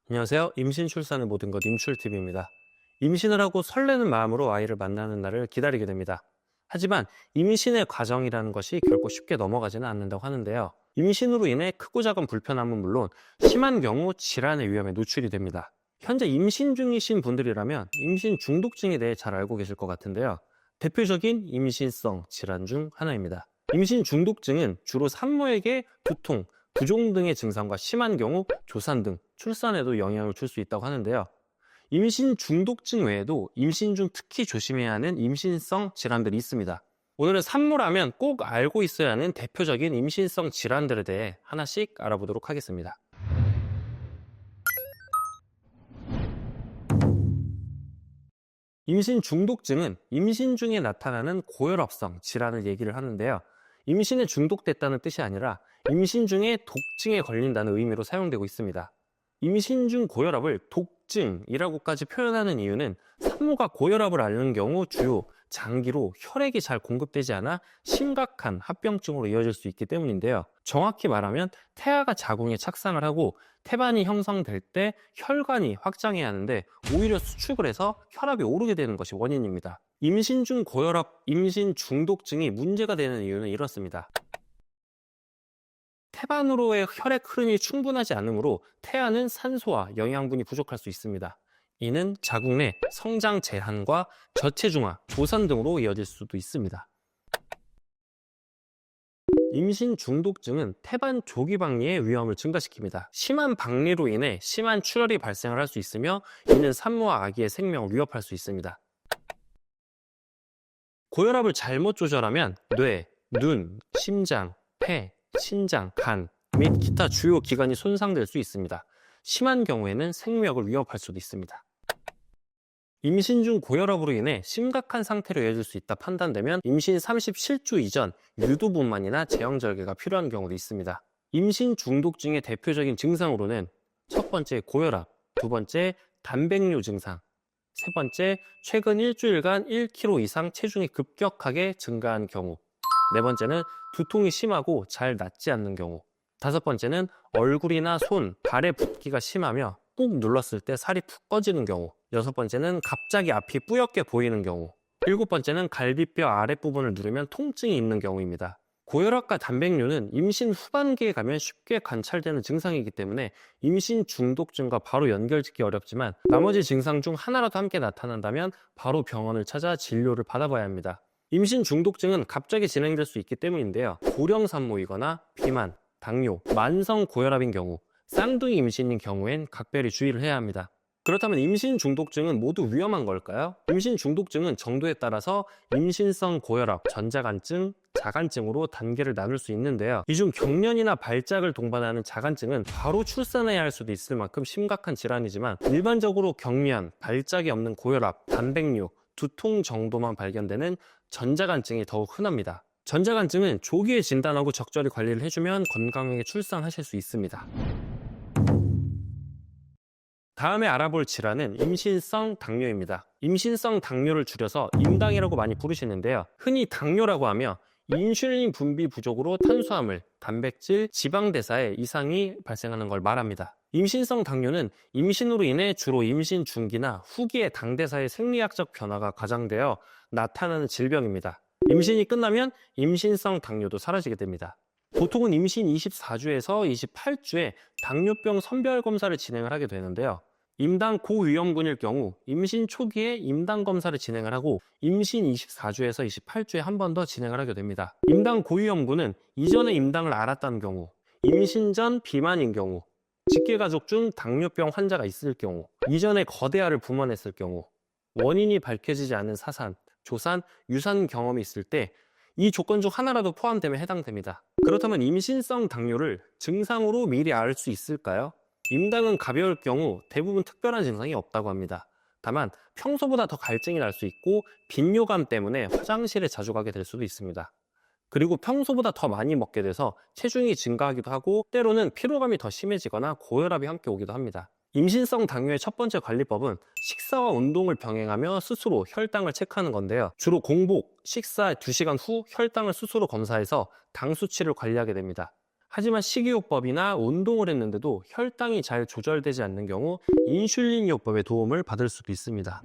안녕하세요. 임신 출산의 모든 것 임출TV입니다. 임신을 하고 설레는 마음으로 아이를 만나는 날을 기다리게 됩니다. 하지만 임신의 과정이라는 것이 결코 쉽게 넘어가지는 않는다고 하는데요. 임신으로 인해 크고 작은 불편함은 물론 심한 경우 질환의 위험에 노출이 됩니다. 현재 임신 중이신 분들이라면 임신 중독증에 대해 잘 알고 계실 것 같은데요. 대표적인 임신성 질환 중 하나입니다. 임신 중독증은 주로 산모에게 두통, 부종 등의 증상과 심한 경우 조산 등 출산에도 영향을 줄 수 있다고 하는데요. 임신 중독증 외에도 임신 중 특히 조심해야 하는 임신성 질환들이 있습니다. 오늘은 산모라면 꼭 알고 있어야 하는 대표적인 임신성 질환들에 대해 하나씩 알아보도록 하겠습니다. 임신 중독증은 임신 중에 나타나는 고혈압성 질환을 얘기를 하는데요. 임신에 중독됐다는 뜻이 아니라 임신 중에 독증에 걸린다는 의미로 사용되고 있습니다. 임신 중 고혈압을 독증이라고까지 표현하는 이유는 산모가 고혈압을 앓는 경우 주요 장기로 혈액이 잘 공급되지 않아 심각한 합병증으로 이어질 수 있기 때문인데요. 정확히 말하면 태아가 자궁에 착상을 하고 태반이 형성될 때 혈관이 확장해야 하는데 오히려 수축을 해서 혈압이 오르게 되는 것이 원인입니다. 임신 중 고혈압, 임신 중독증이 문제가 되는 이유는 이렇습니다. 태반으로의 혈액 흐름이 충분하지 않으므로 태아는 산소와 영양분이 부족할 수 있습니다. 이는 자궁 내 성장 제한과 저체중아, 조산 등으로 이어질 수도 있습니다. 임신 중독증은 태반 조기 박리의 위험을 증가시킵니다. 심한 박리로 인해 심한 출혈이 발생을 할 수 있으며 이는 산모와 아기의 생명을 위협할 수 있습니다. 고혈압을 잘못 조절하면 뇌, 눈, 심장, 폐, 신장, 간 및 기타 주요 기관이 손상될 수 있습니다. 심한 경우에는 생명을 위협할 수도 있습니다. 임신 중 고혈압으로 인해 심각한 상태로 이어질 수 있다 판단되면 임신 37주 이전 유두분만이나 제왕절개가 필요한 경우도 있습니다. 임신 중독증의 대표적인 증상으로는 첫 번째 고혈압, 두 번째 단백뇨 증상, 세 번째 최근 일주일간 1kg 이상 체중이 급격하게 증가한 경우, 네 번째는 두통이 심하고 잘 낫지 않는 경우, 다섯 번째는 얼굴이나 손, 발의 붓기가 심하며 꾹 눌렀을 때 살이 푹 꺼지는 경우, 여섯 번째는 갑자기 앞이 뿌옇게 보이는 경우, 일곱 번째는 갈비뼈 아랫부분을 누르면 통증이 있는 경우입니다. 고혈압과 단백뇨는 임신 후반기에 가면 쉽게 관찰되는 증상이기 때문에 임신 중독증과 바로 연결짓기 어렵지만 나머지 증상 중 하나라도 함께 나타난다면 바로 병원을 찾아 진료를 받아봐야 합니다. 임신 중독증은 갑자기 진행될 수 있기 때문인데요. 고령 산모이거나 비만, 당뇨, 만성 고혈압인 경우, 쌍둥이 임신인 경우엔 각별히 주의를 해야 합니다. 그렇다면 임신 중독증은 모두 위험한 걸까요? 임신 중독증은 정도에 따라서 임신성 고혈압, 전자간증, 자간증으로 단계를 나눌 수 있는데요. 이 중 경련이나 발작을 동반하는 자간증은 바로 출산해야 할 수도 있을 만큼 심각한 질환이지만 일반적으로 경련, 발작이 없는 고혈압, 단백뇨, 두통 정도만 발견되는 전자간증이 더욱 흔합니다. 전자간증은 조기에 진단하고 적절히 관리를 해주면 건강하게 출산하실 수 있습니다. 다음에 알아볼 질환은 임신성 당뇨입니다. 임신성 당뇨를 줄여서 임당이라고 많이 부르시는데요. 흔히 당뇨라고 하며 인슐린 분비 부족으로 탄수화물, 단백질, 지방 대사에 이상이 발생하는 걸 말합니다. 임신성 당뇨는 임신으로 인해 주로 임신 중기나 후기의 당대사의 생리학적 변화가 과장되어 나타나는 질병입니다. 임신이 끝나면 임신성 당뇨도 사라지게 됩니다. 보통은 임신 24주에서 28주에 당뇨병 선별 검사를 진행을 하게 되는데요. 임당 고위험군일 경우 임신 초기에 임당 검사를 진행을 하고 임신 24주에서 28주에 한 번 더 진행을 하게 됩니다. 임당 고위험군은 이전에 임당을 앓았다는 경우, 임신 전 비만인 경우, 직계가족 중 당뇨병 환자가 있을 경우, 이전에 거대아를 분만했을 경우, 원인이 밝혀지지 않은 사산, 조산, 유산 경험이 있을 때 이 조건 중 하나라도 포함되면 해당됩니다. 그렇다면 임신성 당뇨를 증상으로 미리 알 수 있을까요? 임당은 가벼울 경우 대부분 특별한 증상이 없다고 합니다. 다만 평소보다 더 갈증이 날 수 있고 빈뇨감 때문에 화장실에 자주 가게 될 수도 있습니다. 그리고 평소보다 더 많이 먹게 돼서 체중이 증가하기도 하고 때로는 피로감이 더 심해지거나 고혈압이 함께 오기도 합니다. 임신성 당뇨의 첫 번째 관리법은 식사와 운동을 병행하며 스스로 혈당을 체크하는 건데요. 주로 공복, 식사 2시간 후 혈당을 스스로 검사해서 당 수치를 관리하게 됩니다. 하지만 식이요법이나 운동을 했는데도 혈당이 잘 조절되지 않는 경우 인슐린요법의 도움을 받을 수도 있습니다.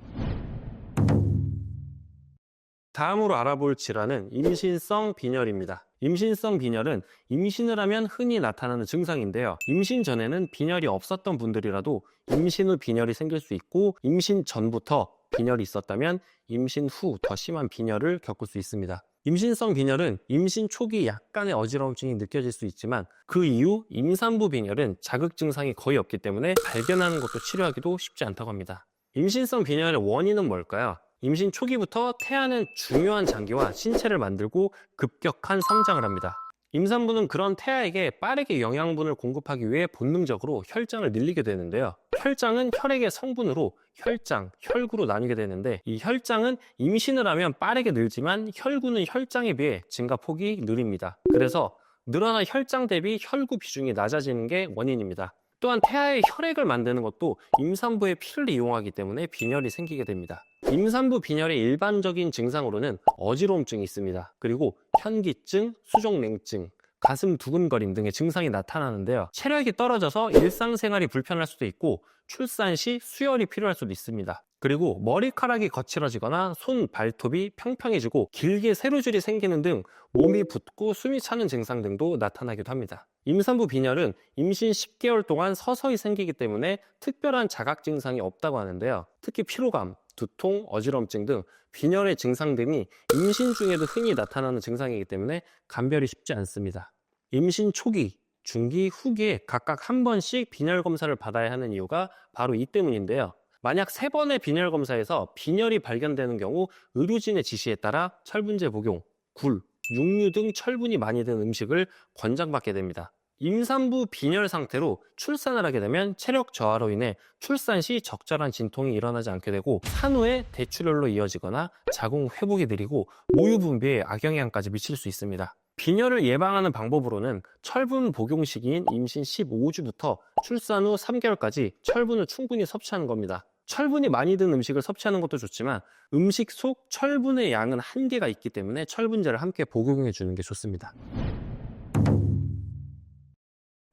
다음으로 알아볼 질환은 임신성 빈혈입니다. 임신성 빈혈은 임신을 하면 흔히 나타나는 증상인데요. 임신 전에는 빈혈이 없었던 분들이라도 임신 후 빈혈이 생길 수 있고, 임신 전부터 빈혈이 있었다면 임신 후 더 심한 빈혈을 겪을 수 있습니다. 임신성 빈혈은 임신 초기 약간의 어지러움증이 느껴질 수 있지만 그 이후 임산부 빈혈은 자극 증상이 거의 없기 때문에 발견하는 것도 치료하기도 쉽지 않다고 합니다. 임신성 빈혈의 원인은 뭘까요? 임신 초기부터 태아는 중요한 장기와 신체를 만들고 급격한 성장을 합니다. 임산부는 그런 태아에게 빠르게 영양분을 공급하기 위해 본능적으로 혈장을 늘리게 되는데요. 혈장은 혈액의 성분으로 혈장, 혈구로 나뉘게 되는데, 이 혈장은 임신을 하면 빠르게 늘지만 혈구는 혈장에 비해 증가폭이 느립니다. 그래서 늘어난 혈장 대비 혈구 비중이 낮아지는 게 원인입니다. 또한 태아의 혈액을 만드는 것도 임산부의 피를 이용하기 때문에 빈혈이 생기게 됩니다. 임산부 빈혈의 일반적인 증상으로는 어지러움증이 있습니다. 그리고 현기증, 수족냉증, 가슴 두근거림 등의 증상이 나타나는데요. 체력이 떨어져서 일상생활이 불편할 수도 있고 출산 시 수혈이 필요할 수도 있습니다. 그리고 머리카락이 거칠어지거나 손, 발톱이 평평해지고 길게 세로줄이 생기는 등 몸이 붓고 숨이 차는 증상 등도 나타나기도 합니다. 임산부 빈혈은 임신 10개월 동안 서서히 생기기 때문에 특별한 자각 증상이 없다고 하는데요. 특히 피로감, 두통, 어지럼증 등 빈혈의 증상 등이 임신 중에도 흔히 나타나는 증상이기 때문에 감별이 쉽지 않습니다. 임신 초기, 중기, 후기에 각각 한 번씩 빈혈 검사를 받아야 하는 이유가 바로 이 때문인데요. 만약 3번의 빈혈 검사에서 빈혈이 발견되는 경우 의료진의 지시에 따라 철분제 복용, 굴, 육류 등 철분이 많이 든 음식을 권장받게 됩니다. 임산부 빈혈 상태로 출산을 하게 되면 체력 저하로 인해 출산 시 적절한 진통이 일어나지 않게 되고 산후에 대출혈로 이어지거나 자궁 회복이 느리고 모유 분비에 악영향까지 미칠 수 있습니다. 빈혈을 예방하는 방법으로는 철분 복용 시기인 임신 15주부터 출산 후 3개월까지 철분을 충분히 섭취하는 겁니다. 철분이 많이 든 음식을 섭취하는 것도 좋지만 음식 속 철분의 양은 한계가 있기 때문에 철분제를 함께 복용해 주는 게 좋습니다.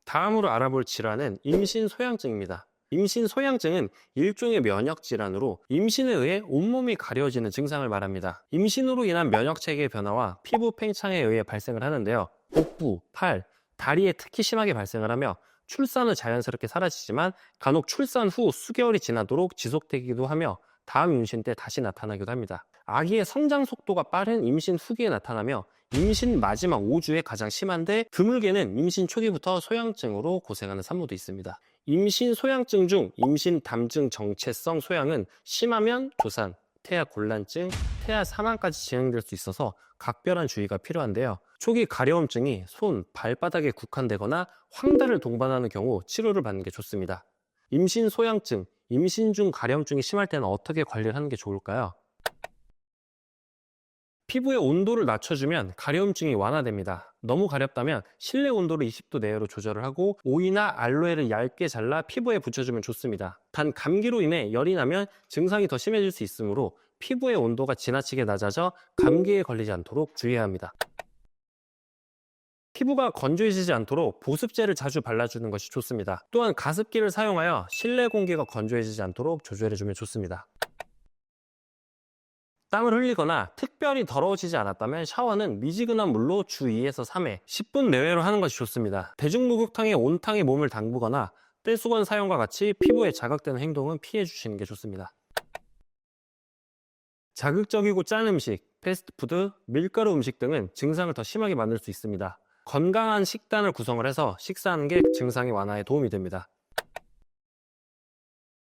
다음으로 알아볼 질환은 임신소양증입니다. 임신소양증은 일종의 면역질환으로 임신에 의해 온몸이 가려지는 증상을 말합니다. 임신으로 인한 면역체계의 변화와 피부 팽창에 의해 발생을 하는데요. 복부, 팔, 다리에 특히 심하게 발생을 하며 출산 후 자연스럽게 사라지지만 간혹 출산 후 수개월이 지나도록 지속되기도 하며 다음 임신 때 다시 나타나기도 합니다. 아기의 성장 속도가 빠른 임신 후기에 나타나며 임신 마지막 5주에 가장 심한데 드물게는 임신 초기부터 소양증으로 고생하는 산모도 있습니다. 임신 소양증 중 임신 담증 정체성 소양은 심하면 조산, 태아 곤란증, 태아 사망까지 진행될 수 있어서 각별한 주의가 필요한데요. 초기 가려움증이 손, 발바닥에 국한되거나 황달을 동반하는 경우 치료를 받는 게 좋습니다. 임신 소양증, 임신 중 가려움증이 심할 때는 어떻게 관리를 하는 게 좋을까요? 피부의 온도를 낮춰주면 가려움증이 완화됩니다. 너무 가렵다면 실내 온도를 20도 내외로 조절을 하고 오이나 알로에를 얇게 잘라 피부에 붙여주면 좋습니다. 단 감기로 인해 열이 나면 증상이 더 심해질 수 있으므로 피부의 온도가 지나치게 낮아져 감기에 걸리지 않도록 주의해야 합니다. 피부가 건조해지지 않도록 보습제를 자주 발라주는 것이 좋습니다. 또한 가습기를 사용하여 실내 공기가 건조해지지 않도록 조절해주면 좋습니다. 땀을 흘리거나 특별히 더러워지지 않았다면 샤워는 미지근한 물로 주 2에서 3회 10분 내외로 하는 것이 좋습니다. 대중목욕탕에 온탕에 몸을 담그거나 떼수건 사용과 같이 피부에 자극되는 행동은 피해 주시는 게 좋습니다. 자극적이고 짠 음식, 패스트푸드, 밀가루 음식 등은 증상을 더 심하게 만들 수 있습니다. 건강한 식단을 구성을 해서 식사하는 게 증상의 완화에 도움이 됩니다.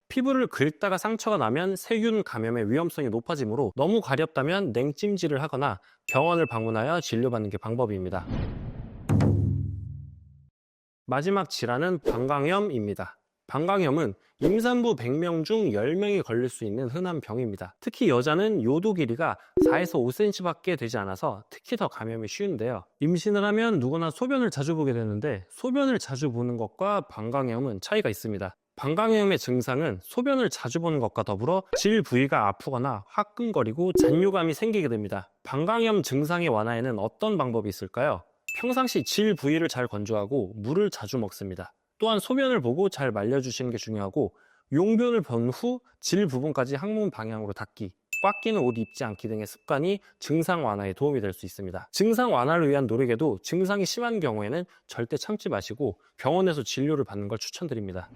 피부를 긁다가 상처가 나면 세균 감염의 위험성이 높아지므로 너무 가렵다면 냉찜질을 하거나 병원을 방문하여 진료받는 게 방법입니다. 마지막 질환은 방광염입니다. 방광염은 임산부 100명 중 10명이 걸릴 수 있는 흔한 병입니다. 특히 여자는 요도 길이가 4에서 5cm밖에 되지 않아서 특히 더 감염이 쉬운데요. 임신을 하면 누구나 소변을 자주 보게 되는데 소변을 자주 보는 것과 방광염은 차이가 있습니다. 방광염의 증상은 소변을 자주 보는 것과 더불어 질 부위가 아프거나 화끈거리고 잔뇨감이 생기게 됩니다. 방광염 증상의 완화에는 어떤 방법이 있을까요? 평상시 질 부위를 잘 건조하고 물을 자주 먹습니다. 또한 소변을 보고 잘 말려주시는 게 중요하고 용변을 본 후 질 부분까지 항문 방향으로 닦기, 꽉 끼는 옷 입지 않기 등의 습관이 증상 완화에 도움이 될 수 있습니다. 증상 완화를 위한 노력에도 증상이 심한 경우에는 절대 참지 마시고 병원에서 진료를 받는 걸 추천드립니다.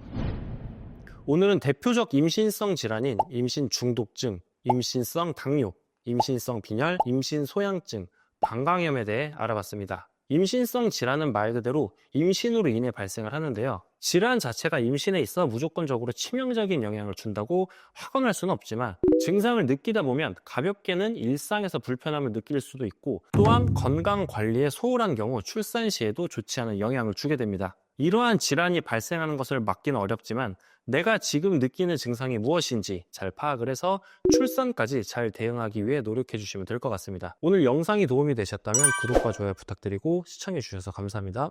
오늘은 대표적 임신성 질환인 임신 중독증, 임신성 당뇨, 임신성 빈혈, 임신 소양증, 방광염에 대해 알아봤습니다. 임신성 질환은 말 그대로 임신으로 인해 발생을 하는데요. 질환 자체가 임신에 있어 무조건적으로 치명적인 영향을 준다고 확언할 수는 없지만 증상을 느끼다 보면 가볍게는 일상에서 불편함을 느낄 수도 있고 또한 건강 관리에 소홀한 경우 출산 시에도 좋지 않은 영향을 주게 됩니다. 이러한 질환이 발생하는 것을 막기는 어렵지만 내가 지금 느끼는 증상이 무엇인지 잘 파악을 해서 출산까지 잘 대응하기 위해 노력해 주시면 될 것 같습니다. 오늘 영상이 도움이 되셨다면 구독과 좋아요 부탁드리고 시청해 주셔서 감사합니다.